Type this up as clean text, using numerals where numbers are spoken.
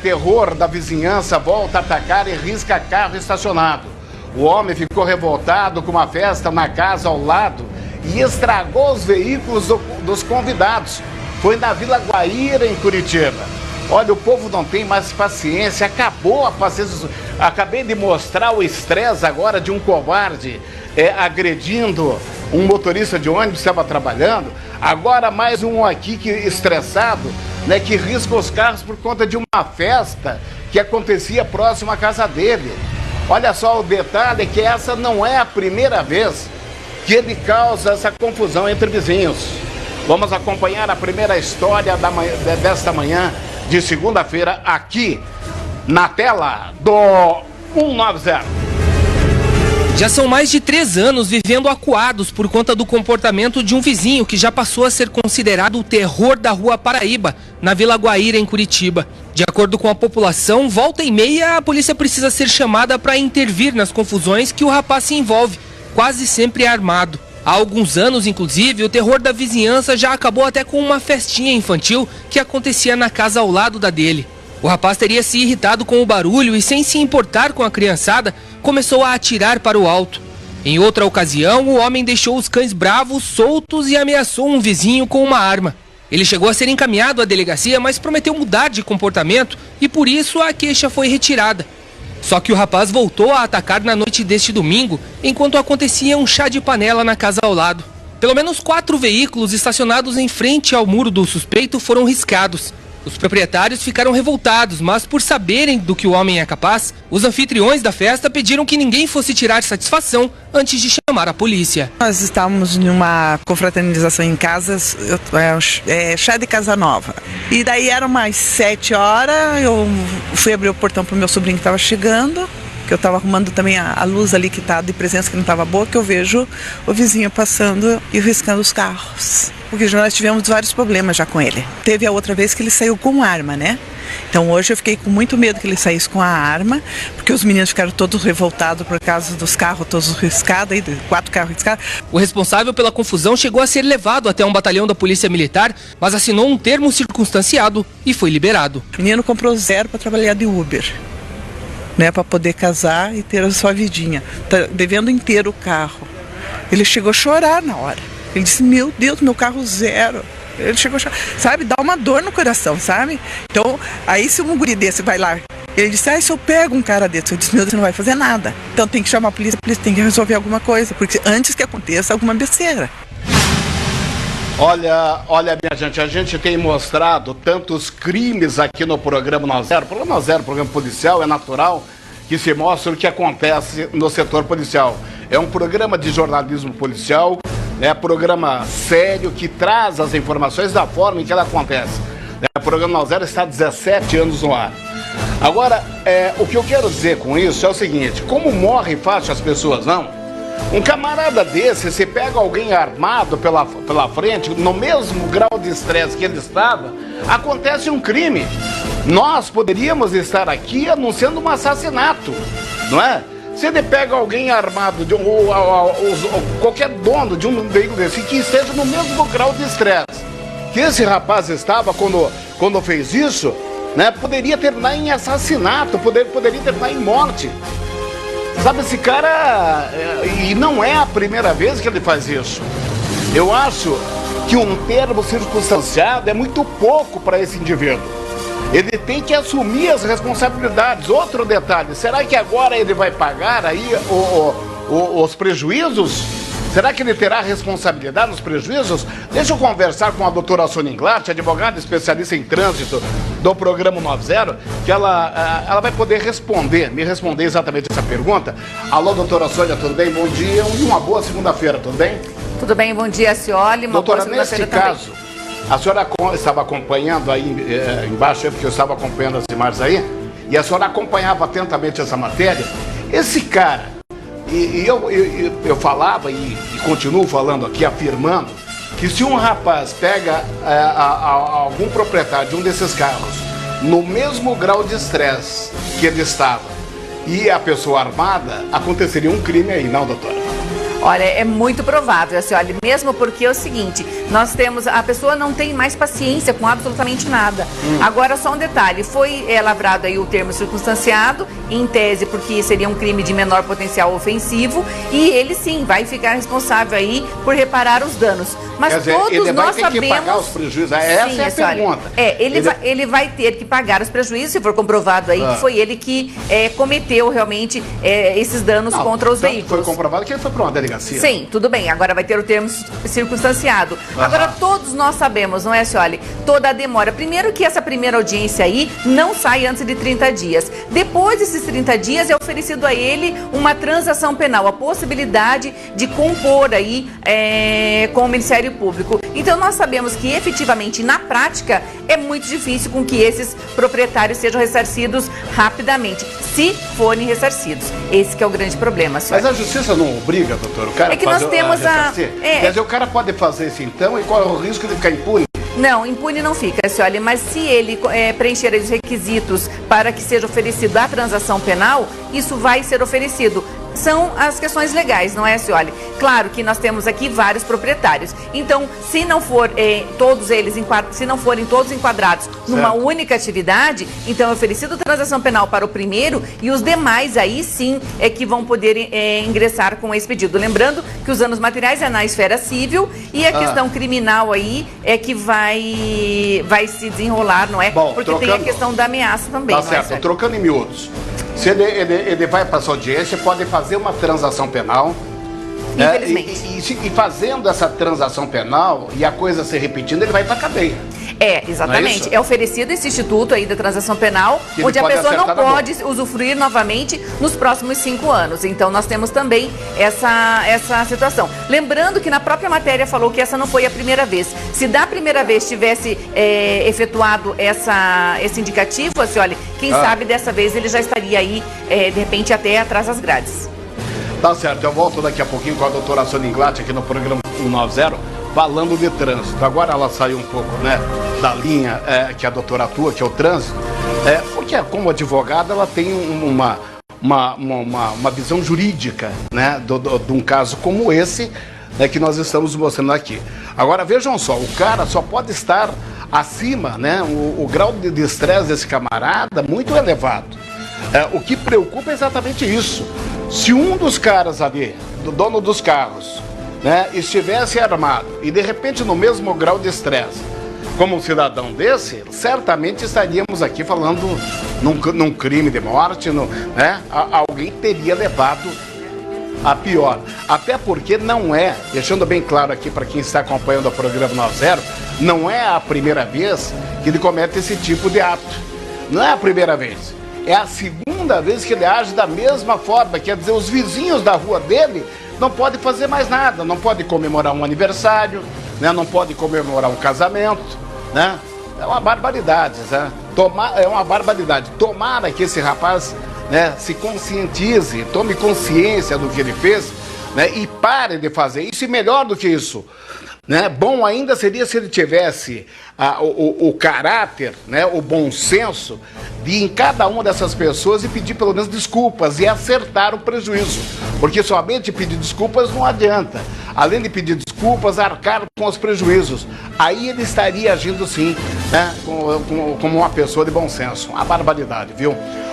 terror da vizinhança volta a atacar e risca carro estacionado. O homem ficou revoltado com uma festa na casa ao lado e estragou os veículos dos convidados. Foi na Vila Guaíra, em Curitiba. Olha, o povo não tem mais paciência, acabou a paciência. Acabei de mostrar o estresse agora de um covarde agredindo um motorista de ônibus que estava trabalhando. Agora mais um aqui que estressado, né, que risca os carros por conta de uma festa que acontecia próximo à casa dele. Olha só, o detalhe é que essa não é a primeira vez que ele causa essa confusão entre vizinhos. Vamos acompanhar a primeira história desta manhã de segunda-feira aqui na tela do 190. Já são mais de 3 anos vivendo acuados por conta do comportamento de um vizinho que já passou a ser considerado o terror da Rua Paraíba, na Vila Guaíra, em Curitiba. De acordo com a população, volta e meia a polícia precisa ser chamada para intervir nas confusões que o rapaz se envolve, quase sempre armado. Há alguns anos, inclusive, o terror da vizinhança já acabou até com uma festinha infantil que acontecia na casa ao lado da dele. O rapaz teria se irritado com o barulho e, sem se importar com a criançada, começou a atirar para o alto. Em outra ocasião, o homem deixou os cães bravos soltos e ameaçou um vizinho com uma arma. Ele chegou a ser encaminhado à delegacia, mas prometeu mudar de comportamento e por isso a queixa foi retirada. Só que o rapaz voltou a atacar na noite deste domingo, enquanto acontecia um chá de panela na casa ao lado. Pelo menos 4 veículos estacionados em frente ao muro do suspeito foram riscados. Os proprietários ficaram revoltados, mas por saberem do que o homem é capaz, os anfitriões da festa pediram que ninguém fosse tirar satisfação antes de chamar a polícia. Nós estávamos em uma confraternização em casas, chá de casa nova. E daí eram mais 7 horas, eu fui abrir o portão para o meu sobrinho que estava chegando, que eu estava arrumando também a luz ali que está de presença que não estava boa, que eu vejo o vizinho passando e riscando os carros. Porque nós tivemos vários problemas já com ele. Teve a outra vez que ele saiu com arma, né? Então hoje eu fiquei com muito medo que ele saísse com a arma, porque os meninos ficaram todos revoltados por causa dos carros todos riscados, 4 carros riscados. O responsável pela confusão chegou a ser levado até um batalhão da Polícia Militar, mas assinou um termo circunstanciado e foi liberado. O menino comprou 0 para trabalhar de Uber, né, para poder casar e ter a sua vidinha. Tá devendo inteiro o carro. Ele chegou a chorar na hora. Ele disse, meu Deus, meu carro 0. Ele chegou a chorar. Sabe, dá uma dor no coração, sabe? Então, aí se um guri desse vai lá, ele disse, se eu pego um cara desse, eu disse, meu Deus, você não vai fazer nada. Então tem que chamar a polícia tem que resolver alguma coisa, porque antes que aconteça alguma besteira. Olha, minha gente, a gente tem mostrado tantos crimes aqui no programa 90. Programa 90, programa policial, é natural que se mostre o que acontece no setor policial. É um programa de jornalismo policial, é um programa sério que traz as informações da forma em que ela acontece. O programa 90 está há 17 anos no ar. Agora, o que eu quero dizer com isso é o seguinte, como morrem fácil as pessoas, não? Um camarada desse, se pega alguém armado pela frente, no mesmo grau de estresse que ele estava, acontece um crime. Nós poderíamos estar aqui anunciando um assassinato, não é? Se ele pega alguém armado, qualquer dono de um veículo desse, que esteja no mesmo grau de estresse que esse rapaz estava quando fez isso, né, poderia terminar em assassinato, poderia terminar em morte. Sabe, esse cara, e não é a primeira vez que ele faz isso. Eu acho que um termo circunstanciado é muito pouco para esse indivíduo. Ele tem que assumir as responsabilidades. Outro detalhe, será que agora ele vai pagar aí os prejuízos? Será que ele terá responsabilidade nos prejuízos? Deixa eu conversar com a doutora Sônia Inglart, advogada especialista em trânsito do programa 90, que ela vai poder me responder exatamente essa pergunta. Alô, doutora Sônia, tudo bem? Bom dia e uma boa segunda-feira, tudo bem? Tudo bem, bom dia, Cioli. Doutora, nesse caso, a senhora estava acompanhando aí embaixo, porque eu estava acompanhando as imagens aí, e a senhora acompanhava atentamente essa matéria. Esse cara, eu falava e continuo falando aqui, afirmando, que se um rapaz pega algum proprietário de um desses carros no mesmo grau de estresse que ele estava e a pessoa armada, aconteceria um crime aí, não, doutora? Olha, é muito provável, assim, olha, mesmo porque é o seguinte, nós temos, a pessoa não tem mais paciência com absolutamente nada. Agora, só um detalhe, foi lavrado aí o termo circunstanciado, em tese, porque seria um crime de menor potencial ofensivo, e ele sim vai ficar responsável aí por reparar os danos. Mas quer dizer, todos ele vai nós ter sabemos... que pagar os prejuízos, essa sim, é a pergunta. Ele vai ter que pagar os prejuízos, se for comprovado aí que foi ele que cometeu realmente esses danos contra os veículos. Foi comprovado que ele foi para uma delegacia. Sim, tudo bem. Agora vai ter o termo circunstanciado. Agora, todos nós sabemos, não é, Cioli? Toda a demora. Primeiro que essa primeira audiência aí não sai antes de 30 dias. Depois desses 30 dias é oferecido a ele uma transação penal, a possibilidade de compor aí com o Ministério Público. Então, nós sabemos que efetivamente, na prática, é muito difícil com que esses proprietários sejam ressarcidos rapidamente, se forem ressarcidos. Esse que é o grande problema, Cioli. Mas a justiça não obriga, doutor, o cara É que nós temos Quer dizer, o cara pode fazer isso então, e qual é o risco de ficar impune? Não, impune não fica, Cioli, mas se ele preencher os requisitos para que seja oferecido a transação penal, isso vai ser oferecido. São as questões legais, não é, Cioli? Claro que nós temos aqui vários proprietários. Então, se não for todos eles se não forem todos enquadrados numa única atividade, então é oferecido transação penal para o primeiro e os demais aí sim é que vão poder ingressar com esse pedido. Lembrando que os danos materiais é na esfera civil e a questão criminal aí é que vai se desenrolar, não é? Bom, porque tem a questão da ameaça também. Tá não certo, é, trocando em miúdos. Se ele vai para essa audiência, pode fazer uma transação penal. Infelizmente. E fazendo essa transação penal e a coisa se repetindo, ele vai para a cadeia. Exatamente. Não é oferecido esse instituto aí da transação penal, que onde a pessoa não acertar na pode usufruir novamente nos próximos 5 anos. Então, nós temos também essa situação. Lembrando que na própria matéria falou que essa não foi a primeira vez. Se da primeira vez tivesse efetuado esse indicativo, assim, olha, quem sabe dessa vez ele já estaria aí, de repente, até atrás das grades. Tá certo, eu volto daqui a pouquinho com a doutora Sônia Inglatti aqui no programa 190, falando de trânsito. Agora ela saiu um pouco, né, da linha que a doutora atua, que é o trânsito, porque como advogada ela tem uma visão jurídica, né, de um caso como esse, né, que nós estamos mostrando aqui. Agora vejam só, o cara só pode estar acima, né, o grau de estresse desse camarada muito elevado. O que preocupa é exatamente isso. Se um dos caras ali, do dono dos carros, né, estivesse armado e de repente no mesmo grau de estresse como um cidadão desse, certamente estaríamos aqui falando num crime de morte, né? Alguém teria levado a pior. Até porque não é, deixando bem claro aqui para quem está acompanhando o programa 90, não é a primeira vez que ele comete esse tipo de ato. Não é a primeira vez. É a segunda vez que ele age da mesma forma, quer dizer, os vizinhos da rua dele não podem fazer mais nada, não podem comemorar um aniversário, né? Não podem comemorar um casamento, né? É uma barbaridade, né? É uma barbaridade. Tomara que esse rapaz, né, se conscientize, tome consciência do que ele fez, né, e pare de fazer isso, e melhor do que isso, né? Bom ainda seria se ele tivesse o caráter, né, o bom senso de ir em cada uma dessas pessoas e pedir pelo menos desculpas e acertar o prejuízo, porque somente pedir desculpas não adianta. Além de pedir desculpas, arcar com os prejuízos. Aí ele estaria agindo sim, né, como uma pessoa de bom senso. Uma barbaridade, viu?